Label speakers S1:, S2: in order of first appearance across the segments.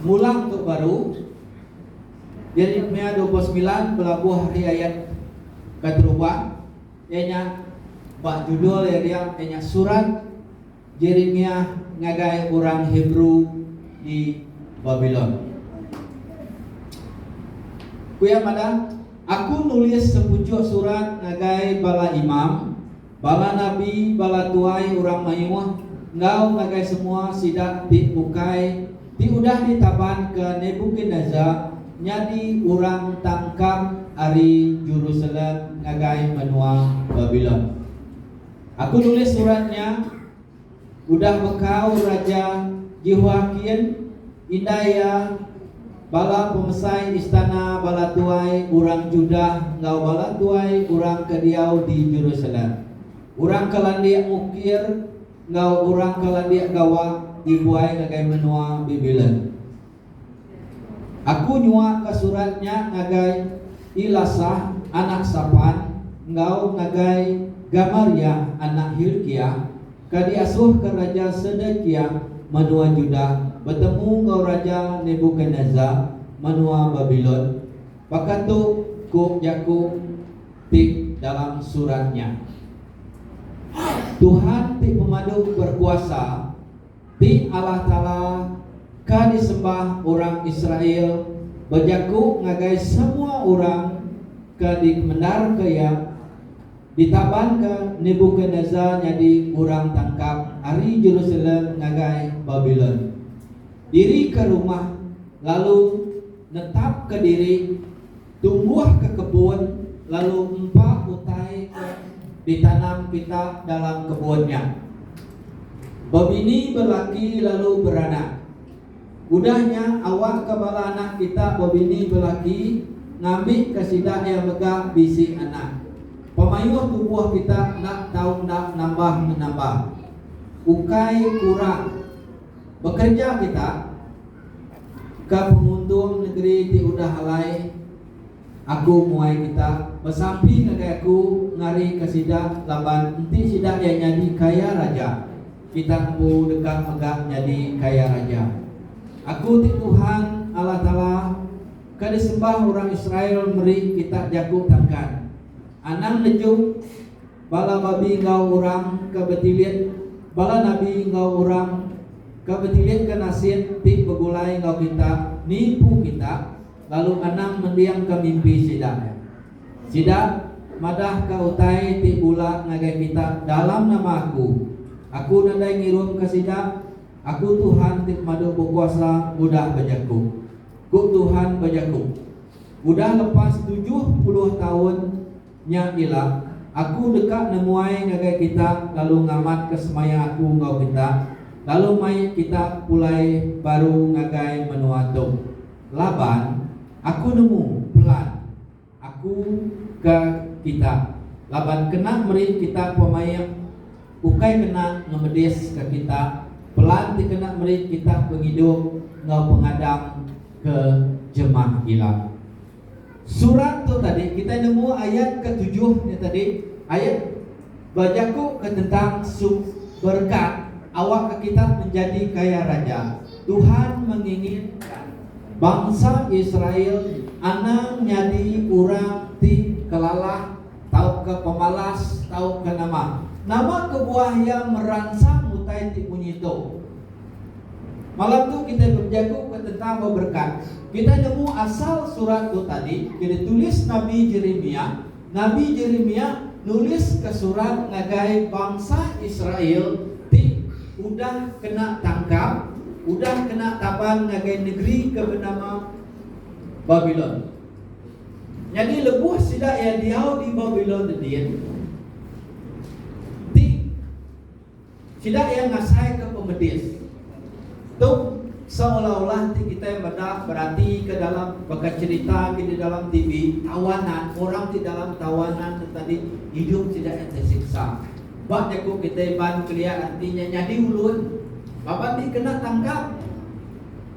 S1: ngulang untuk baru. Yeremia 29 pelabuh hari ayat keterubah. Ianya bak judul ianya surat Yeremia ngagai orang Hebrew di Babylon. Kuya pada aku nulis sepucuk surat ngagai bala imam, bala nabi, bala tuai orang mayuah, ngau ngagai semua sidak ti bukai, ti udah ditaban ke Nebukadnezar, nyadi orang tangkap ari Jerusalem ngagai menua Babylon. Aku nulis suratnya udah bekau Raja Jehoiakim indaya bala pemesai istana bala tuai orang Judah ngau bala tuai orang kediau di Jerusalem. Orang kelandiak mukir ngau orang kelandiak gawak dibuai ngagai menua Babylon. Aku nyua ke suratnya ngagai Ilasah anak Safan ngau ngagai Gamaliel anak Hilkiah kadiasuh ke Raja Sedekiah menua Judah bertemu ngau Raja Nebukadnezar menua Babylon. Pakatu ku jaku tik dalam suratnya. Tuhan ti pemadu berkuasa, ti Allah Ta'ala ka disembah orang Israel, berjaku ngagai semua orang ka di mendar kaya ditaban ke Nebukadnezar jadi orang tangkap ari Jerusalem ngagai Babylon. Diri ke rumah lalu netap ke diri, tumbuh ke kebun lalu empat utai ditanam kita dalam kebunnya. Babini berlaki lalu beranak. Udahnya awak kebala anak kita babini berlaki ngambil kesidak yang megah bisi anak. Pemayuh tubuh kita nak tahu nak nambah menambah. Ukai kurang. Bekerja kita ke penguntung negeri ti udah halai. Aku muai kita bersampi ngagai aku ngari ke sidak laban enti sidak yang jadi kaya raja. Kita pu dekat megah jadi kaya raja. Aku ti Tuhan Allah Ta'ala ka disembah orang Israel meri kita jago tangkan. Anang lejuk bala babi ngau orang ke betilit, bala nabi ngau orang ke betilit ke nasin ti begulai ngau kita nipu kita. Lalu anang mendiang ke mimpi sidak. Sidak madah ke utai ti bula ngagai kita dalam nama aku. Aku nandai ngirum ke sidak. Aku Tuhan ti madu berkuasa udah bajaku. Ku Tuhan bajaku. Udah lepas 70 tahun nya ilang. Aku dekat nemuai ngagai kita lalu ngamat ke semaya aku ngau kita. Lalu mai kita pulai baru ngagai menuatung. Laban aku nemu pelan aku ke kita laban kena meri kita pemain ukai kena ngemedis ke kita pelan di kena meri kita penghidup ngau pengadam ke jemaah hilang. Surat tu tadi kita nemu ayat ke-7 ni tadi ayat bajaku ke tentang berkat awak ke kita menjadi kaya raja. Tuhan menginginkan bangsa Israel anang nyadi urang ti kelalah tau ke pemalas tau ke nama kebuah yang merangsang mutai ti punyito. Malam tu kita berjago ke tentang berkat. Kita nemu asal surat tu tadi kita tulis Nabi Yeremia. Nabi Yeremia nulis ke surat ngagai bangsa Israel ti udah kena tangkap, udah kena taban ngagai negeri ke bernama Babylon. Jadi lebuh sidak yang diau di Babylon dia. Ti sidak yang ngasai ke pemedis. Tu seolah-olah kita berarti ke dalam bakat cerita di dalam TV tawanan orang di dalam tawanan tadi hidup tidak tersiksa. Bak jago kita ban kelia artinya nyadi ulun. Bapak di kena tangkap.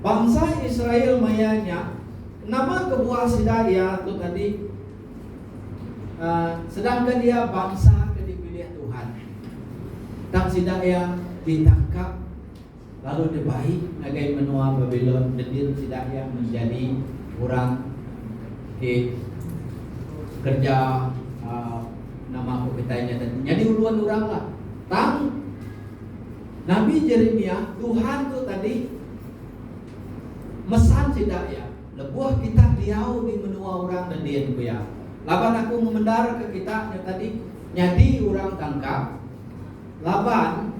S1: Bangsa Israel mayanya nama kebuah sidaya tu tadi sedangkan dia bangsa kedipilih Tuhan. Tak sidaya ditangkap lalu dibaik nagai menua Babylon dedir tidak yang menjadi orang kerja nama aku kitanya tadi jadi uluan orang lah tang Nabi Yeremia Tuhan tu tadi mesan tidak ya lebuah kita diau di menua orang dan dia tu ya laban aku memendar ke kita yang tadi nyadi orang tangkap laban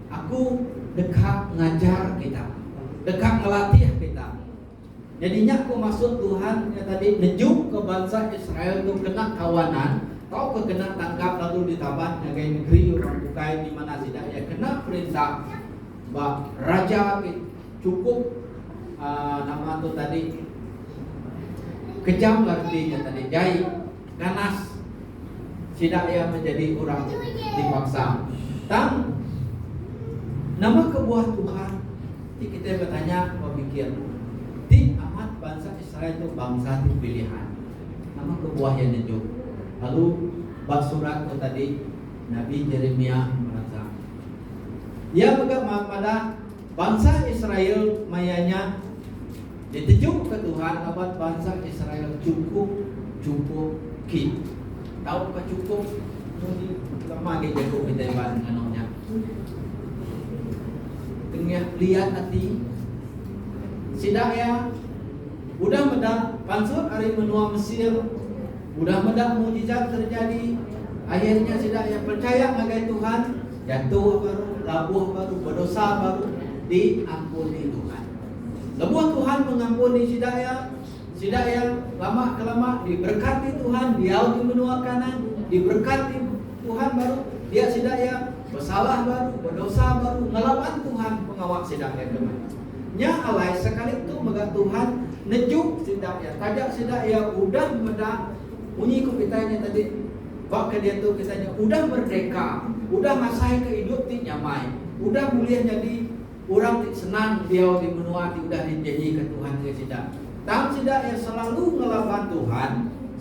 S1: aku dekat ngajar kita dekat ngelatih kita jadinya aku maksud Tuhan yang tadi nejuk ke bangsa Israel tu kena kawanan kau kena tangkap lalu ditaban nagai negeri orang bukai di mana tidak ya kena perintah bah raja cukup nama tu tadi kejam artinya tadi jai ganas tidak ya menjadi orang dipaksa tang nama kebuah Tuhan kita bertanya berpikir di amat bangsa Israel itu bangsa pilihan nama kebuah yang nejuk lalu bak surat itu tadi Nabi Yeremia merasa ia berkata pada bangsa Israel mayanya ditujuk ke Tuhan abad bangsa Israel cukup ki tahu ke cukup lama dia cukup kita bahas anaknya dengan lihat hati sidak ya udah meda pansur hari menua Mesir udah meda mujizat terjadi akhirnya sidak yang percaya ngagai Tuhan jatuh baru labuh baru berdosa baru diampuni Tuhan lebuh Tuhan mengampuni sidak yang lama kelama diberkati Tuhan dia di menua kanan diberkati Tuhan baru dia sidak yang bersalah baru berdosa baru ngelawan Tuhan pengawak sidak yang kemana nya alai sekali itu mega Tuhan nejuk sidak ya tajak sidak ya udah meda bunyi ku kitanya tadi bak ke dia tu kitanya udah merdeka udah ngasai ke hidup ti nyamai udah boleh jadi orang senang dia di menua udah dijanji ke Tuhan ke sidak tam sidak yang selalu ngelawan Tuhan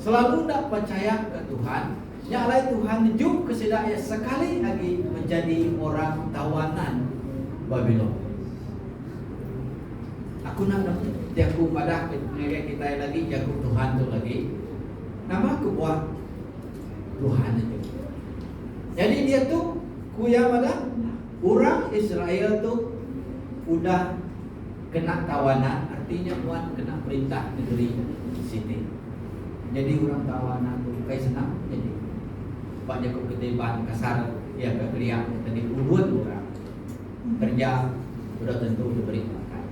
S1: selalu tak percaya ke Tuhan nya alai Tuhan nejuk ke sidak ya sekali lagi menjadi orang tawanan Babylon aku nak jago pada kita lagi jago Tuhan tu lagi nama kebuah Tuhan itu jadi dia tu kuya pada orang Israel tu udah kena tawanan artinya buat kena perintah negeri sini jadi orang tawanan tu kayak senang jadi banyak keketeban kasar ya kekeriak tadi uluan orang kerja sudah tentu diberi makan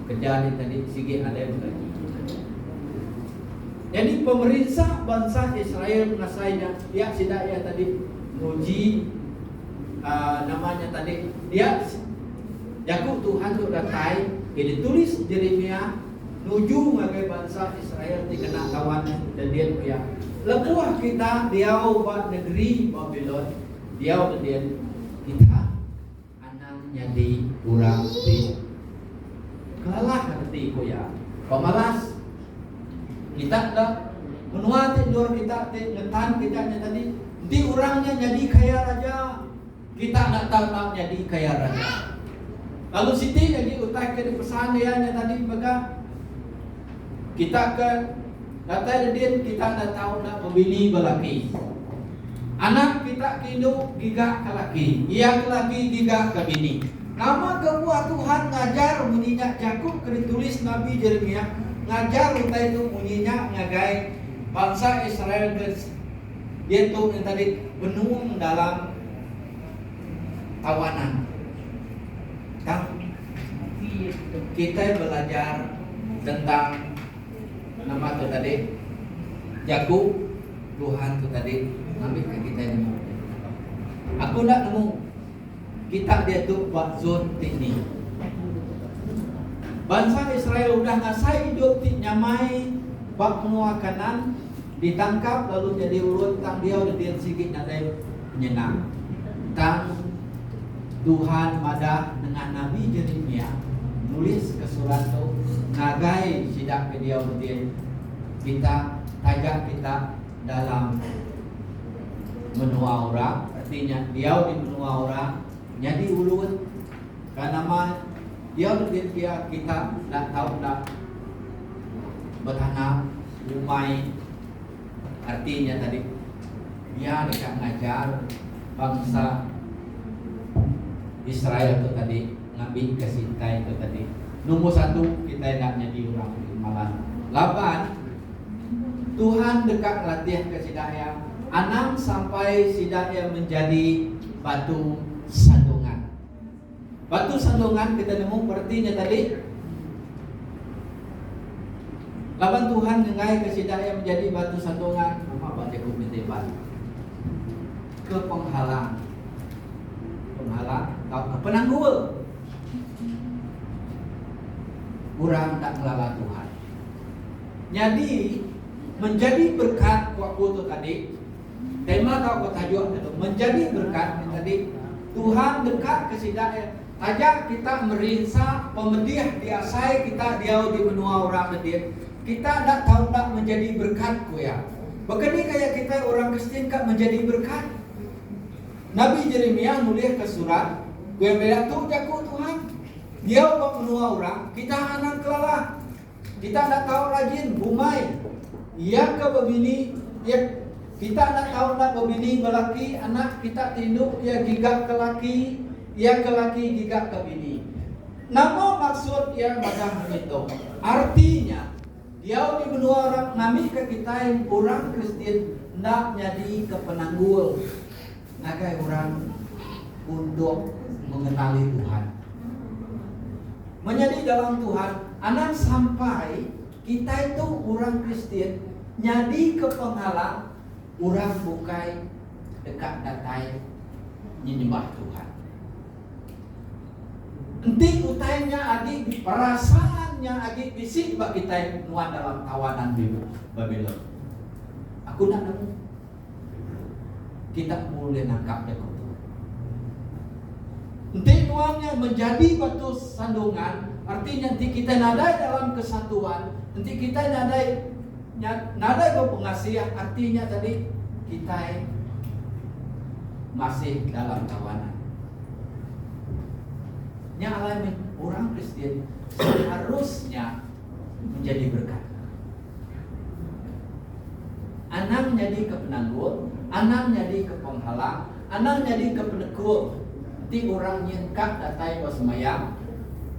S1: kerja tadi sigi ada yang bergaji jadi pemerintah bangsa Israel mengasainya dia tidak ya tadi muji namanya tadi dia jago Tuhan tu datai jadi tulis Yeremia nuju ngagai bangsa Israel dikena kawan dan dia ya lepuah kita dia buat negeri Babylon dia kita anak jadi orang di kalah arti ko ya pemalas kita dah menua tidur kita ngetan kita tadi di orangnya jadi kaya raja kita nak tahu jadi kaya raja lalu Siti jadi utai ke pesan dia tadi maka kita ke kata dia kita nak tahu nak membini belaki anak kita hidup gigak ke laki ia ke laki gigak ke bini nama kebuah Tuhan ngajar bunyinya Yakub ditulis Nabi Yeremia ngajar utai itu bunyinya ngagai bangsa Israel dia tu yang tadi benung dalam tawanan kan kita belajar tentang nama tu tadi Yakub Tuhan tu tadi ambil ke kita ini aku nak nemu kita dia tu buat zon tinggi bangsa Israel udah ngasai hidup di nyamai bak menua kanan ditangkap lalu jadi urut tang dia udah dia sikit nadai menyenang tang Tuhan madah dengan Nabi Yeremia nulis ke surat tu nagai sidak ke dia udah kita tajak kita dalam menua orang artinya dia di menua orang jadi ulut Karena mah dia kita nak tahu nak bertanam umai, artinya tadi dia dekat ngajar bangsa Israel itu tadi, ngambil kesintai itu tadi. Nomor satu kita nak jadi orang malah. 8 Tuhan dekat latih ke Sidaya. 6 sampai Sidaya menjadi batu sandungan. Batu sandungan kita nemu artinya tadi. 8 Tuhan ngengai ke Sidaya menjadi batu sandungan. Nama baca kumiteban. Ke penghalang, atau penanggul. Kurang tak melala Tuhan. Jadi menjadi berkat waktu itu tadi. Tema kau tajuk itu menjadi berkat tadi. Tuhan dekat ke Sidaya. Ajak kita merinsa pemedih diasai kita dia di benua orang medih. Kita tak tahu tak menjadi berkat ku ya. Begini kayak kita orang Kristen kan menjadi berkat. Nabi Yeremia nulis ke surat, gue bilang tuh jago Tuhan. Dia menua orang, kita anak kelalah. Kita nak tahu rajin, bumai. Ia ke begini, ya kita nak tahu nak begini belaki, anak kita tinduk, ia gigak ke laki, ia ke laki gigak ke bini. Nama maksud yang badah itu. Artinya, dia di benua orang, nami ke kita yang orang Kristen nak jadi kepenanggul. Nagai orang untuk mengenali Tuhan, menjadi dalam Tuhan. Anak sampai kita itu orang Kristen jadi ke penghalang orang bukai dekat datai menyembah Tuhan. Enti utainya adik perasaannya adik bisik bak kita nuan dalam tawanan Babylon. Aku nak nemu kita boleh nangkap dia. Nanti nuangnya menjadi batu sandungan, artinya nanti kita nadai dalam kesatuan, nanti kita nadai berpengasihan, artinya tadi kita masih dalam tawanan. Yang alami orang Kristen seharusnya menjadi berkat. Anak jadi ke penanggul, anak jadi ke penghalang, anak jadi ke penekul. Nanti orang nyengkak datai ke semayang,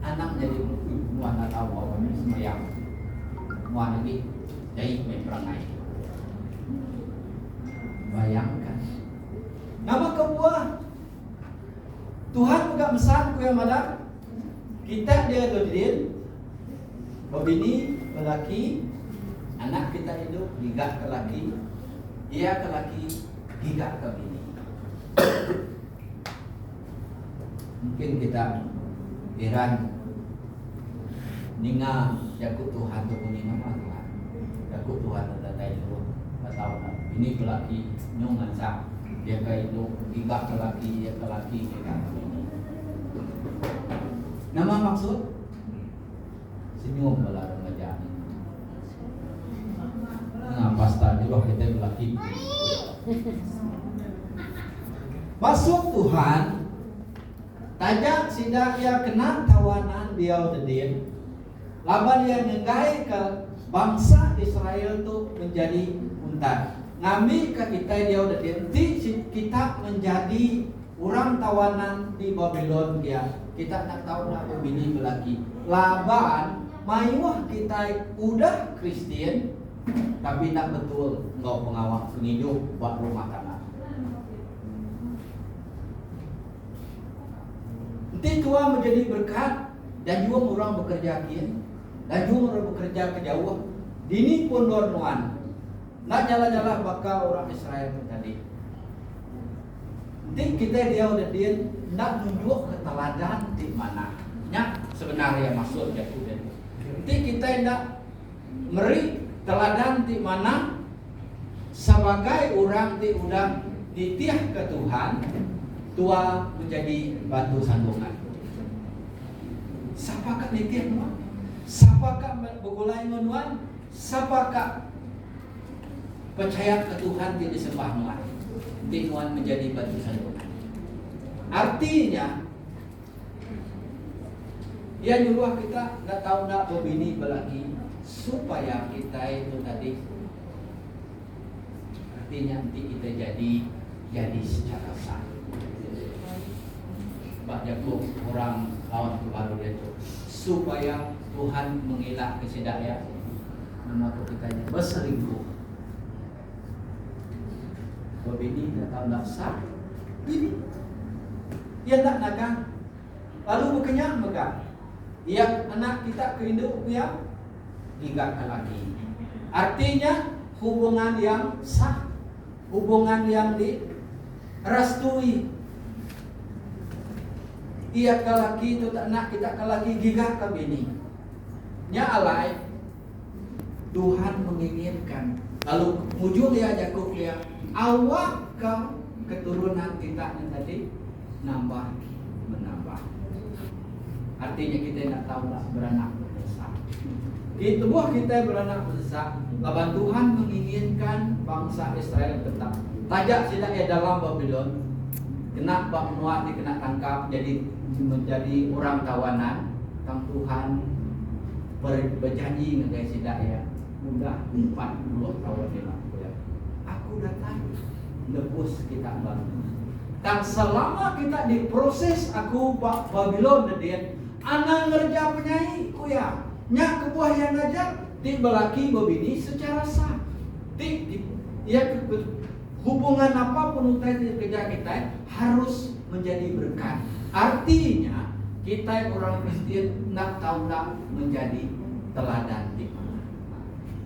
S1: anak jadi muana tahu apa semayang. Muana lagi jadi memperangai. Bayangkan. Nama kebuah Tuhan juga mesan ku yang mana kita dia dodin, babini, lelaki. Anak kita hidup gigak ke laki, ia ke laki, gigak ke bini. Mungkin kita Iran ninga jakut Tuhan tu ninga Tuhan, jakut Tuhan ada itu atau ini ke laki nyongan sa dia ke hidup gigak ke laki, dia ke laki, gigak ke bini. Nama maksud senyum belar remaja. Nah, pasta juga kita berlaki. Masuk Tuhan, tajak sidak ia kena tawanan dia dedin. Laban yang nenggai ke bangsa Israel tu menjadi untar. Ngami ke kita dia dedin. Kita menjadi orang tawanan di Babylon dia. Kita nak tahu nak bini berlaki. Laban mayuh kita udah Kristen. Tapi tak betul engkau pengawal penghidup buat rumah tangga. Nanti Tuhan menjadi berkat dan juga orang bekerja kian dan juga orang bekerja ke jauh. Dini pun dornuan. Nak nyala-nyala bakal orang Israel tadi. Nanti kita dia udah dia nak nunjuk keteladan di mana. Nya sebenarnya maksudnya itu. Nanti kita nak meri teladan di mana sebagai orang di udah ditiah ke Tuhan, tua menjadi batu sandungan. Siapakah nitiah nuan? Siapakah begulai nuan? Siapakah percaya ke Tuhan tidak disembah nuan? Nuan menjadi batu sandungan. Artinya Dia nyuruh kita nggak tahu nak berbini belaki supaya kita itu tadi, artinya nanti kita jadi secara sah. Pak Yakub orang lawan baru dia itu supaya Tuhan mengelak kesedaya nama kita berselingkuh. Berbini nggak tahu nak sah, ini dia tak nagang, lalu berkenyang maka yang anak kita keinduk yang digagal lagi. Artinya hubungan yang sah, hubungan yang direstui. Ia kalaki itu tak nak kita kalaki gigah ke bini. Nya alai Tuhan menginginkan. Lalu ujung dia Yakub dia awak ke keturunan kita yang tadi menambah. Artinya kita tidak tahu tak beranak berdesak. Di tubuh kita beranak berdesak. Laban Tuhan menginginkan bangsa Israel tetap tajak tidak ya dalam Babylon. Kena benua dikena tangkap jadi menjadi orang tawanan. Tang Tuhan berjanji dengan tidak ya mudah 40 tahun ya. Aku datang nebus kita bantu. Dan selama kita diproses aku Babylon dan anak ngerja penyanyi kuya nyak kebuah yang ngajar di belaki bini secara sah. Hubungan apapun utai kerja kita harus menjadi berkat. Artinya kita orang Kristen nak tahu nak menjadi teladan di mana.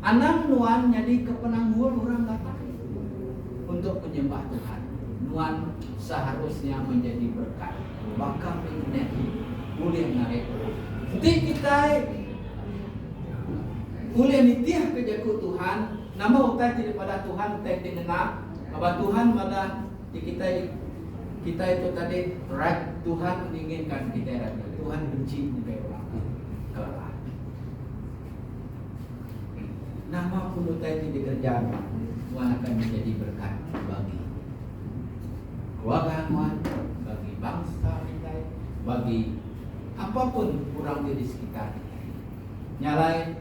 S1: Anak nuan jadi kepenangguan orang datang untuk menyembah Tuhan. Nuan seharusnya menjadi berkat. Maka ini boleh narik. Jadi kita boleh nitiah kerja ku Tuhan. Nama utai tidak pada Tuhan utai dengar. Bahwa Tuhan pada kita itu tadi right, Tuhan menginginkan kita right. Tuhan benci negara orang kalah. Nama pun utai tidak dikerjakan, Tuhan akan menjadi berkat bagi keluarga Tuhan, bagi bangsa kita, bagi apapun kurang di sekitar kita. Nyalai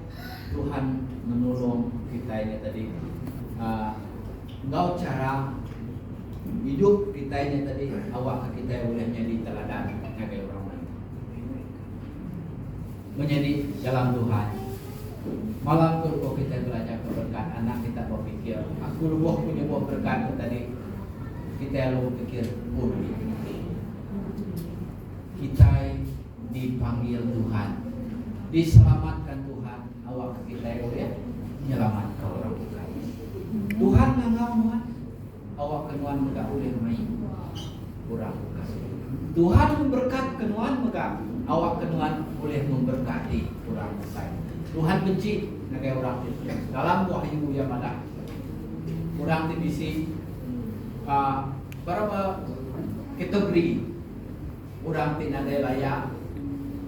S1: Tuhan menolong kita ini tadi. Engkau cara hidup kita ini tadi awak kita boleh menjadi teladan bagi orang lain. Menjadi jalan Tuhan. Malam tu kita belajar berkat anak kita berfikir. Aku lupa punya buah berkat tadi. Kita lupa fikir kita dipanggil Tuhan, diselamatkan Tuhan. Awak kita boleh menyelamatkan orang lain. Tuhan nganggap Tuhan awak kenuan mega boleh main kurang kasih. Tuhan memberkat kenuan mega awak kenuan boleh memberkati kurang besar. Tuhan benci negara orang itu. Dalam Wahyu yang ada kurang divisi berapa kategori orang tidak layak,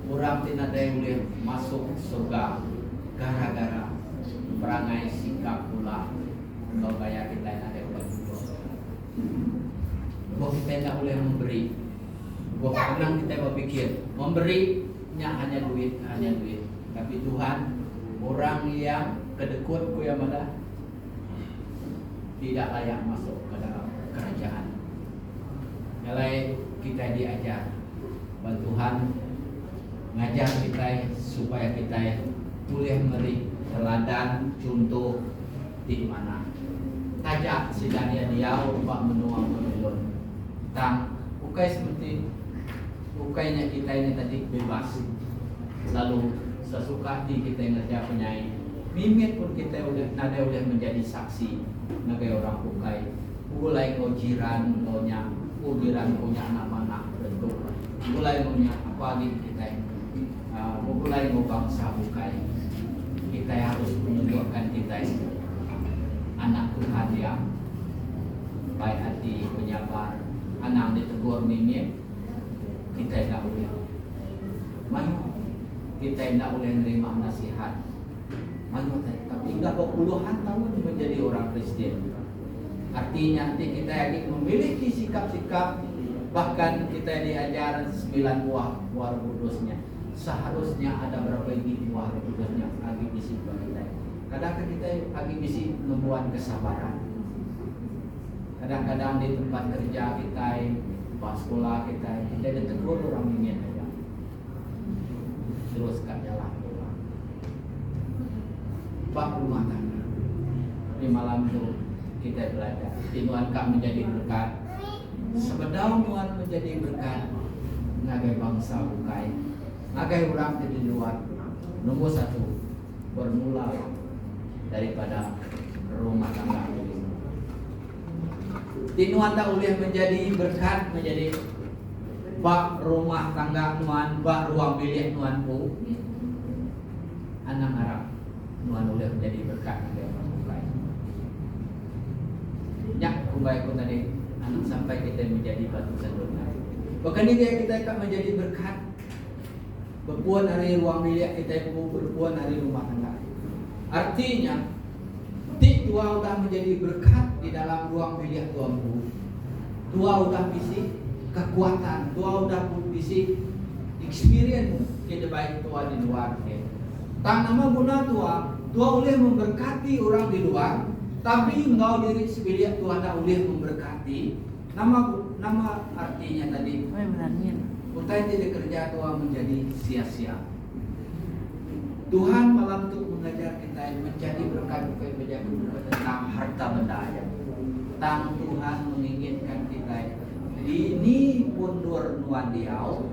S1: orang tidak boleh masuk surga gara-gara perangai sikap pula. Kalau kayak kita yang ada bahwa kita tidak boleh memberi, bahwa kadang kita berpikir memberinya hanya duit, tapi Tuhan orang yang kedekut ku yang mana tidak layak masuk ke dalam kerajaan. Mulai kita diajar, bahwa Tuhan ngajar kita supaya kita boleh memberi teladan contoh di mana. Tajak sidania dia ubah menuang Babylon. Tang ukai seperti ukainya kita ini tadi bebas. Lalu sesuka hati kita ngerja penyanyi. Mimit pun kita udah menjadi saksi nagai orang ukai. Mulai ngojiran ngonya, ujiran punya anak-anak bentuk. Mulai ngonya apa lagi kita. Mulai ngobangsa ukai. Kita harus menunjukkan kita anak Tuhan yang baik hati, penyabar. Anak ditegur mimit, kita tidak boleh mayu, kita tidak boleh menerima nasihat mayu. Tapi tidak puluhan tahun menjadi orang Kristen. Artinya nanti kita yang memiliki sikap-sikap, bahkan kita diajar 9 buah kudusnya. seharusnya ada berapa buah tugasnya agi bisi kita. Kadang-kadang kita agi bisi membuat kesabaran. Kadang-kadang di tempat kerja kita, pas sekolah kita ditegur orang ingin aja. Teruskan jalan pulang. Bak rumah tangga. Di malam itu kita belajar. Tuhan kak menjadi berkat. Sebedau Tuhan menjadi berkat. Ngagai bangsa bukai. Ngagai orang di luar. Nomor satu, bermula daripada rumah tangga. Tinuan tak boleh menjadi berkat, menjadi bak rumah tangga nuan, bak ruang bilik nuan pu. Anak harap nuan boleh menjadi berkat bagi orang bukai. Nyak kubai ku tadi, anak sampai kita menjadi batu sandungan. Bahkan ini kita akan menjadi berkat. Berpuan dari ruang bilik kita, berpuan dari rumah tangga. Artinya, Tua sudah menjadi berkat di dalam ruang bilik tuanku. Tua sudah bisi kekuatan, Tua sudah bisi experience kita baik tua di luar. Tak nama guna tua boleh memberkati orang di luar, tapi engkau diri sebilik Tua tak boleh memberkati. Nama artinya tadi. Utai tidak kerja Tua menjadi sia-sia. Tuhan malam itu mengajar kita menjadi berkat tentang harta benda. Tentang Tuhan menginginkan kita ini pundur nuan diau,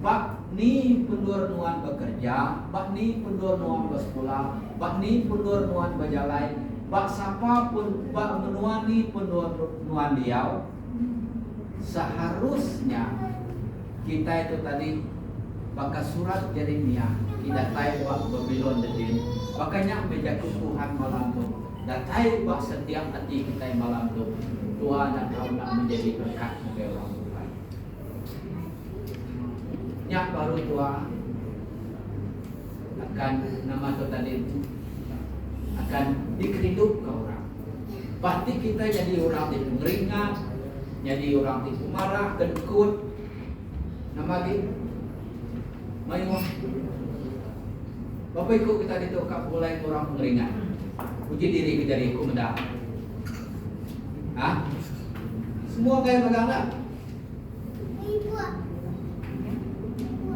S1: bak ni pundur nuan bekerja, bak ni pundur nuan bersekolah, bak ni pundur nuan berjalan, bak siapa pun bak menuani pundur nuan diau. Seharusnya kita itu tadi baca surat Yeremia. Datai buat Babylon dedin. Makanya menjaga Tuhan malam tu. Datai buat setiap hati kita malam tu. Tuhan dan kau nak menjadi berkat bagi orang bukan. Nyak baru Tuhan akan nama tu tadi akan dikeridup ke orang. Pasti kita jadi orang yang meringat, jadi orang yang marah, kedekut. Nama lagi, mayuah. Bapak ikut kita ditukar mulai orang pengeringan. Uji diri ke jari aku mendak. Semua kaya pegang tak?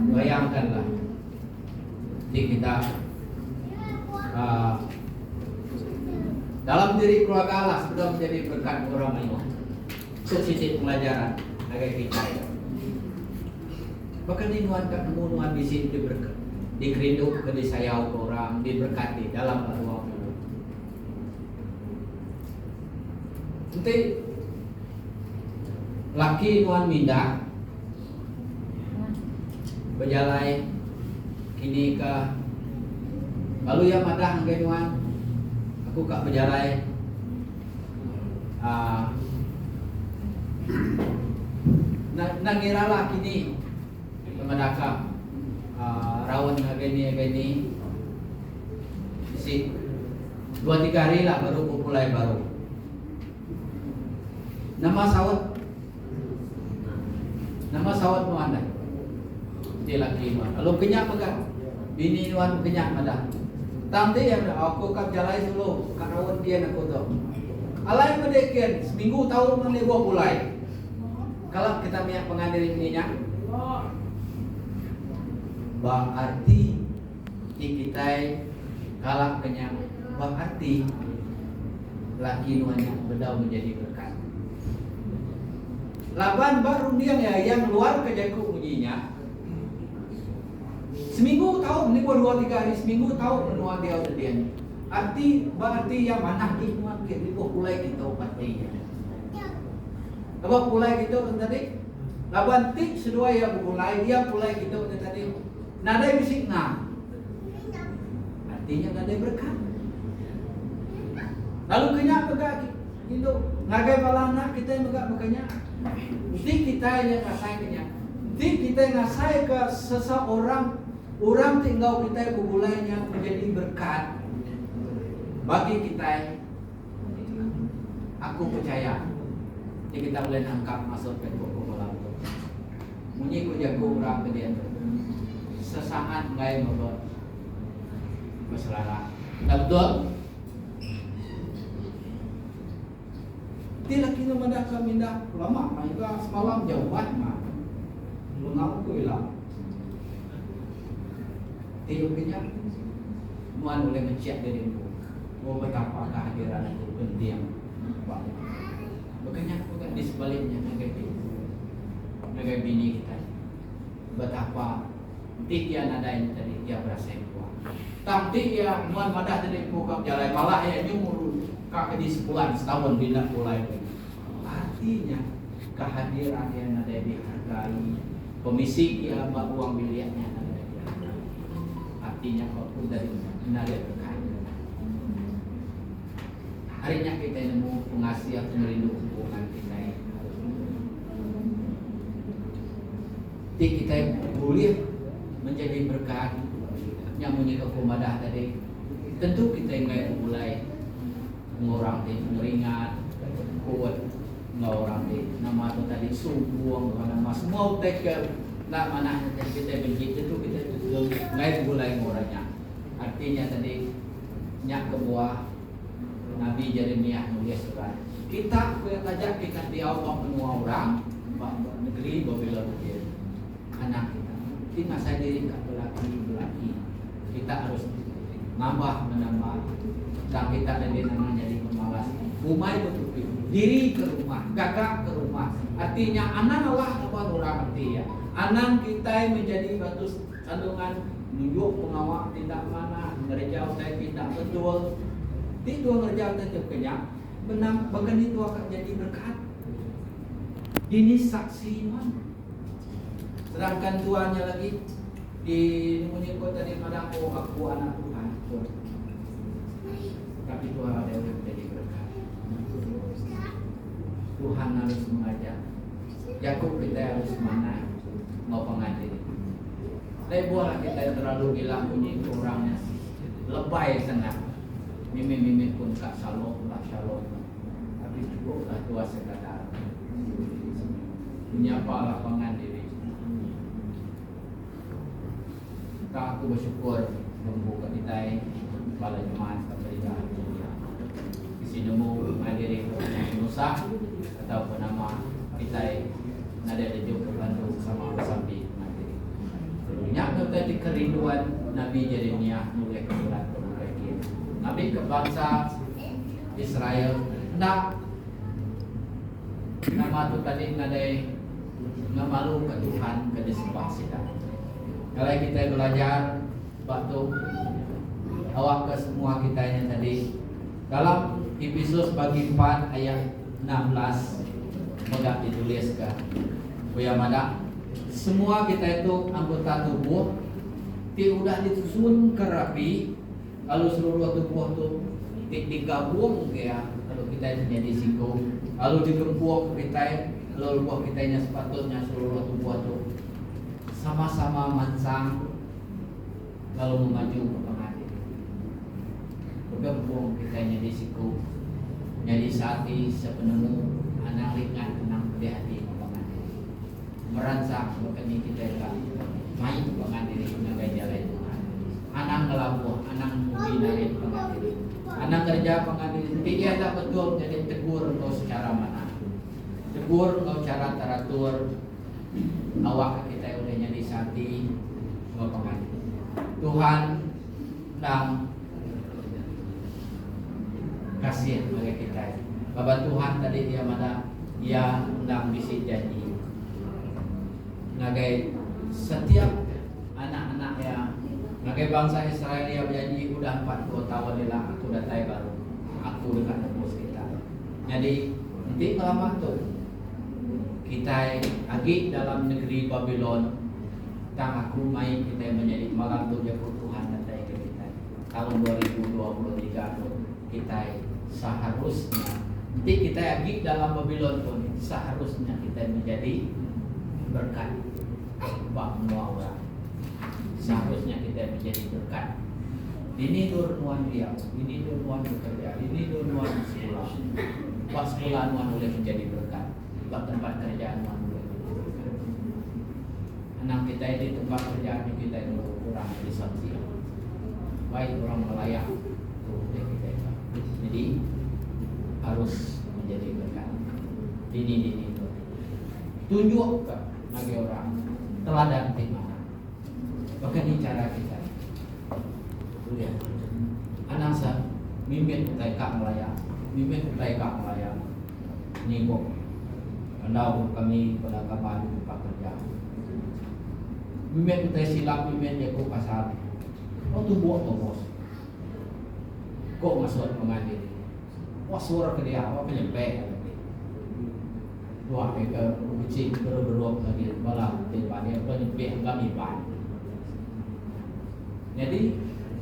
S1: Bayangkanlah di kita dalam diri keluarga Allah sudah menjadi berkat orang lain. Setiap pelajaran agar kita. Bahkan di nuan bisi diberkat. Dikerindu ke disayau orang, diberkati dalam ruang itu. Nanti laki nuan minda berjalan kini ke lalu ya madah ke nuan aku kak berjalan nangiralah kini kemadaka rawan agani si 2-3 hari lah baru mulai baru nama sawat mo anda di laki mo kalau kenyak makan bini nuan kenyak madah tamti ya aku kap jalai dulu karawan dia nak tu alai medekian seminggu tahun menebo mulai kalau kita punya pengadir ininya berarti di kita kalah kenyang berarti laki nuannya bedau menjadi berkat. Laban baru dia yang luar kejaku ujinya. Seminggu tahu ini 2-3 hari seminggu tahu menua dia udah dia. Berarti yang mana nuan kita pulai kita pasti. Apa pulai kita tadi? Laban tik sedua ya pulai dia pulai kita tadi. Nada bisik artinya nada berkat. Lalu kenyak pegak itu ngagai balana kita yang pegak makanya. Mesti kita yang ngasai kenyak. Mesti kita ngasai ke seseorang orang tinggal kita bubulainya menjadi berkat bagi kita. Aku percaya kita boleh angkat masuk ke kolam itu. Munyi ku jago orang ke dia. sesaat ngai mabot berselara. Betul? Tidak kira mana kami dah lama, mereka semalam jauh banget mah. Belum tahu tu hilang. Tiupnya, muan boleh mencet dari itu. Oh betapa kehadiran itu penting. Makanya bukan di sebaliknya negara bini kita. Betapa dia nadain tadi dia berasa kuat. Tapi ya muan madah tadi buka jalan malah ya nyumur kak di sebulan setahun bila mulai. Artinya kehadiran yang ada dihargai, komisi dia uang miliarnya ada dihargai. Artinya kalau dari nada berkah. Harinya kita nemu pengasih atau merindu hubungan kita. Kita boleh menjadi berkat yang punya kekumadah tadi. Tentu kita yang mulai ngorang di meringat kuat ngorang di nama tu tadi subuang nama semua take nak mana kita begitu tu kita ngai mulai ngorangnya. Artinya tadi nyak kebuah Nabi Yeremia nulis surat. Kita tajak kita di Allah semua orang negeri Babylon dia. Anak kita di masa diri tak belaki kita harus menambah dan kita ada namanya jadi pemalas umai betul diri ke rumah gagak ke rumah artinya anak Allah apa orang arti ya anak kita menjadi batu sandungan nunjuk pengawal tidak mana ngerjau saya tidak betul tidak ngerjau tetap kenyang benang bahkan itu akan jadi berkat ini saksi iman. Sedangkan tuannya lagi di menyebut tadi pada aku anak Tuhan. Tapi Tuhan ada yang menjadi berkat. Tuhan harus mengajar. Yakub kita harus mana mau pengajar. Tapi buahlah kita yang terlalu gila bunyi orangnya lebay senang. Mimik pun kak salom. Tapi cukuplah Tuhan sekadar. Menyapalah pengajar. Aku bersyukur membuka kita pada jemaat kepada di sini nemu menghadiri Nusa atau nama kita nada dijuk berbantu sama sampai menghadiri. Yang tadi kerinduan Nabi Yeremia mulai ke surat Nabi Nabi ke bangsa Israel nak nama tu tadi nada ngamalu ke Tuhan ke disembah sidang. Kalau kita belajar waktu awak ke semua kita yang tadi dalam Efesus bagi 4 ayat 16 mudah dituliskan bagaimana semua kita itu anggota tubuh sudah disusun ke rapi lalu seluruh tubuh itu digabung ya kalau kita itu jadi singgung lalu digempur kita lalu buah kita sepatutnya seluruh tubuh itu sama-sama mansang lalu memaju ke pengadilan. Bergabung kita jadi siku, jadi sati sepenemu anak ringan tenang di hati ke pengadilan. Merancang bukan kita kan main ke pengadilan naga jalan Tuhan. Anak ngelabuh, anak mubinarin pengadilan. Anak kerja pengadilan. Dia tak betul jadi tegur engkau secara mana? Tegur engkau cara teratur. Awak kita udah jadi sati pengajian. Tuhan dan kasih bagi kita. Bapak Tuhan tadi dia mana dia undang bisi janji. Ngagai setiap anak-anak yang ngagai bangsa Israel dia berjanji udah 40 tahun dia aku datai baru. Aku dekat tembus kita. Jadi nanti lama tuh kita lagi dalam negeri Babylon tang aku main kita menjadi malam tu jemput Tuhan datang ke kita tahun 2023 kita seharusnya nanti kita lagi dalam Babylon pun seharusnya kita menjadi berkat bagi semua orang seharusnya kita menjadi berkat ini nuan dia ini nuan bekerja ini nuan sekolah pas sekolah nuan boleh menjadi berkat tempat kerjaan manusia. anak kita di tempat kerjaan kita itu kurang disanksi, baik orang melayang tuh kita itu. Jadi harus menjadi berkat. Ini tunjuk bagi orang teladan timah. Bahkan di cara kita. Lihat, anak saya mimpin utai kak melayang, Ini kok, anda kami pada kapan pekerja. Mimpin utai silap, mimpin dia kok pasar. Oh tu buat tu bos. Kok masuk mengadil. Wah suara ke dia, apa penyampai. Wah mereka kucing berberuang lagi malam tempatnya penyampai enggak mipan. Jadi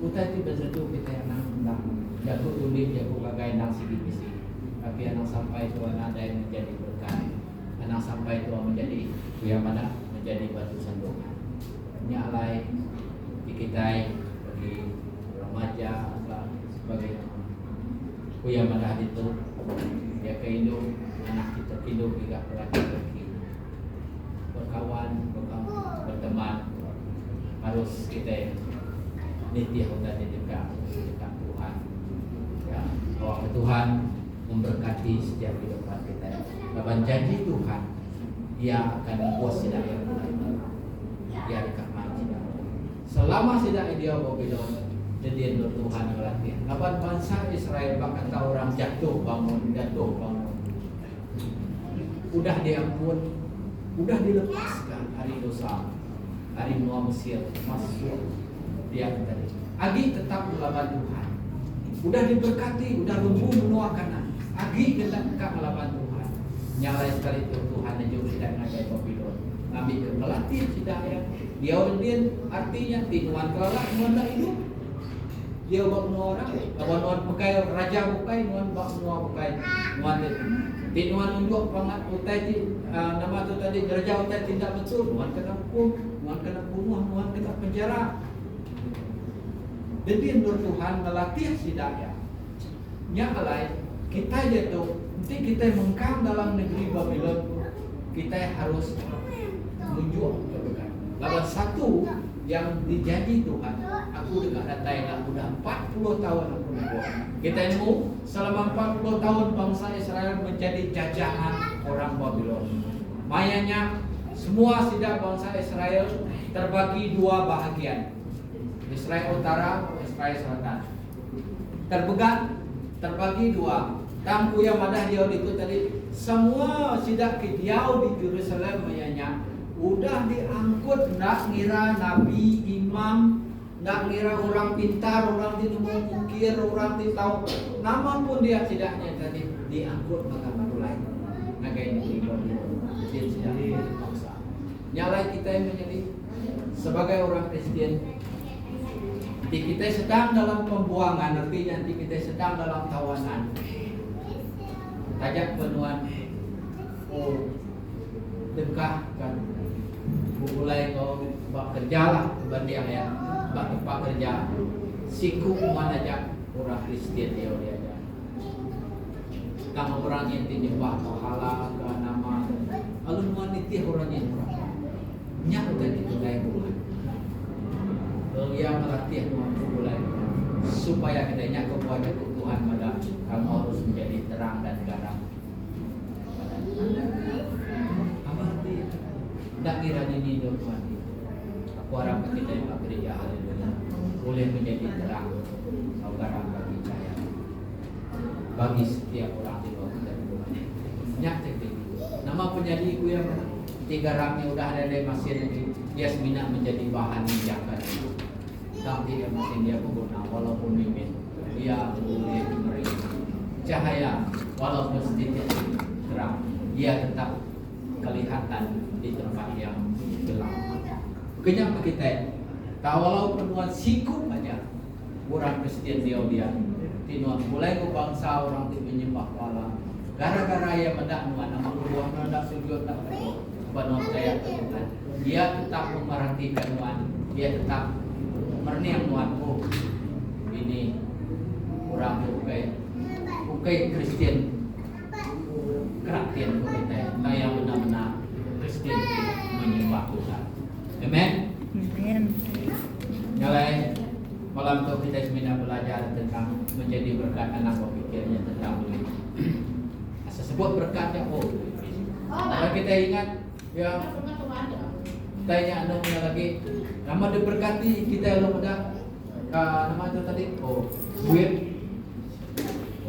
S1: utai itu bersatu kita yang nak jago tulis, jago kagai nang sikit-sikit. Tapi anak sampai Tuhan ada yang menjadi berkat. Anak sampai Tuhan menjadi yang mana menjadi batu sandungan. Nyalai di kita bagi remaja atau sebagai kuya mana itu ya keindung anak kita hidup juga laki-laki berkawan, berteman harus kita nitih dan dekat Tuhan. Ya, bahwa Tuhan memberkati setiap kehidupan kita. Bahkan janji Tuhan, Dia akan membuat tidak yang mulai. Dia akan tidak. Selama tidak dia Babylon, jadi Tuhan melatih. Kapan bangsa Israel bahkan tahu orang jatuh bangun. Udah diampun, udah dilepaskan hari dosa, hari Noah Mesir masuk dia tadi. Agi tetap melawan Tuhan. Udah diberkati, udah lembu menuakan. Agi tetap melawan Tuhan. Nyalai sekali itu Tuhan dan juga tidak ngajai Babylon. Ngambil ke melatih tidak ya. Dia udin artinya tinuan kelak nuan hidup. Dia bak orang, nuan pakai raja pakai nuan bak pakai nuan itu. Tinuan unjuk pangat utai nama tu tadi raja utai tidak betul. Nuan kena hukum, nuan kena bunuh, nuan kena penjara. Jadi menurut Tuhan melatih si daya. Nyalai kita jatuh, nanti kita mengkam dalam negeri Babylon, kita harus menunjuk. Lawan satu yang dijanji Tuhan, aku dekat datai lah, sudah 40 tahun aku membuat. Kita ilmu selama 40 tahun bangsa Israel menjadi jajahan orang Babylon. Mayanya semua sidak bangsa Israel terbagi dua bahagian. Israel Utara, Israel Selatan. Terbagi dua. Tangku yang madah dia itu tadi semua sidak kidiau di Yerusalem mayanya udah diangkut, nak ngira nabi, imam, nak ngira orang pintar, orang di mungkir, orang di tahu nama pun dia tidaknya tadi diangkut maka mulai. Nah kayak ini dia tidak dipaksa. Nyalai kita yang menjadi sebagai orang Kristen. Nanti kita sedang dalam pembuangan, artinya nanti kita sedang dalam tawanan. Tajak penuan, dekahkan, mulai kau bekerja lah, berdiam ya, tempat kerja. Siku mana aja orang Kristen dia aja. Kamu orang yang menyembah Tuhan ke nama, lalu wanita orang yang nyak tadi mulai bulan. Yang melatih mulai supaya kita nyak kepada Tuhan pada kamu harus menjadi terang dan garam. Apa arti? Tak kira ini Tuhan. Aku harap kita yang bekerja haleluya boleh menjadi terang atau garam bagi saya, bagi setiap orang di bawah kita. Nyak teknik. Nama penyanyiku yang tiga ramnya udah ada di mesin ini, dia semina menjadi bahan minjakan. Tapi dia mesin dia berguna walaupun mimin dia boleh memberi cahaya walaupun sedikit terang, dia tetap kelihatan di tempat yang gelap. Kenapa kita tak walaupun penuan sikup aja orang Kristen dia tinuan mulai ke bangsa orang itu menyembah Allah gara-gara yang mendak nuan nama keluar mendak sujud tak penuan saya Tuhan, dia tetap memerhatikan nuan, dia tetap merniang nuanku ini orang bukai Kristen keratian kita yang benar-benar Kristen menyembah Tuhan. Malam itu kita semina belajar tentang menjadi berkat anak berpikirnya tentang beli. Asal sebut berkatnya kalau kita ingat ya tanya anunya lagi nama diberkati kita belum ada nama itu tadi duit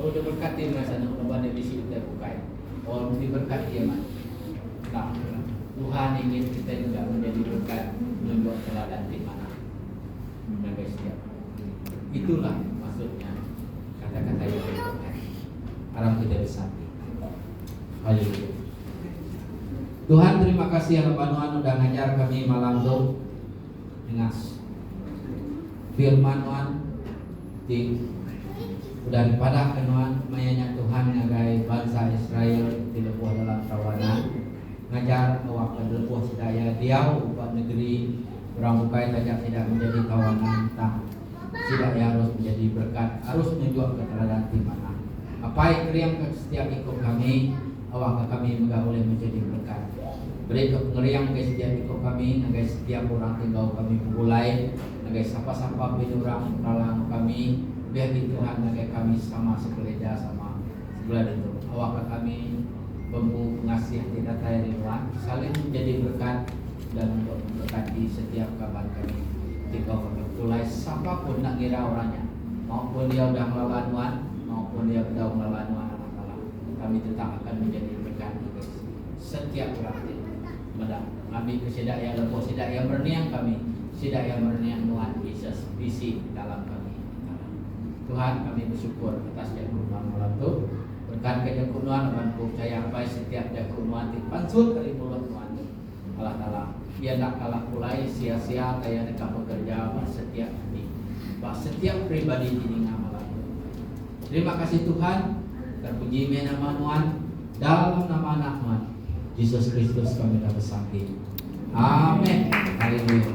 S1: diberkati masa nama di sini kita bukai diberkati ya mas. Nah Tuhan ingin kita juga menjadi berkat membuat teladan di mana guys ya. Itulah maksudnya kata-kata yang berkat. Harap kita bersatu. Haleluya. Tuhan terima kasih ya Tuhan udah ngajar kami malam itu dengan firman Tuhan daripada kenuan mayanya Tuhan ngagai bangsa Israel di lepuh dalam tawanan ngajar bahwa lepuh sedaya diau buat negeri orang bukai tajak tidak menjadi tawanan tang tidak ya harus menjadi berkat harus menunjuk keteladanan di mana apa yang ke setiap ikut kami awak kami enggak boleh menjadi berkat. Beri ngeriang guys setiap ikut kami, guys setiap orang tinggal kami pulai, guys sapa-sapa bin orang ralang kami, biar di Tuhan guys kami sama segereja sama sebelah itu. Awak kami bambu pengasih tidak tayar di luar, saling menjadi berkat dan untuk memberkati setiap kabar kami. Tinggal kami pulai siapapun nak kira orangnya, maupun dia udah melawan maupun dia udah melawan kami tetap akan menjadi berkat setiap orang itu. Kami kesedak yang lepas, sedak yang berniang kami, sedak yang berniang Tuhan Yesus visi dalam kami. Tuhan kami bersyukur atas jakunan malam itu. Berkat kejakunan dan percaya apa setiap jakunan dipansut dari mulut Tuhan. Allah Taala, biar tak kalah pulai sia-sia kayak mereka bekerja setiap hari, setiap pribadi di malam itu. Terima kasih Tuhan. Terpuji nama Tuhan dalam nama anak Tuhan Yesus Kristus kami dah bersanding. Amin. Haleluya.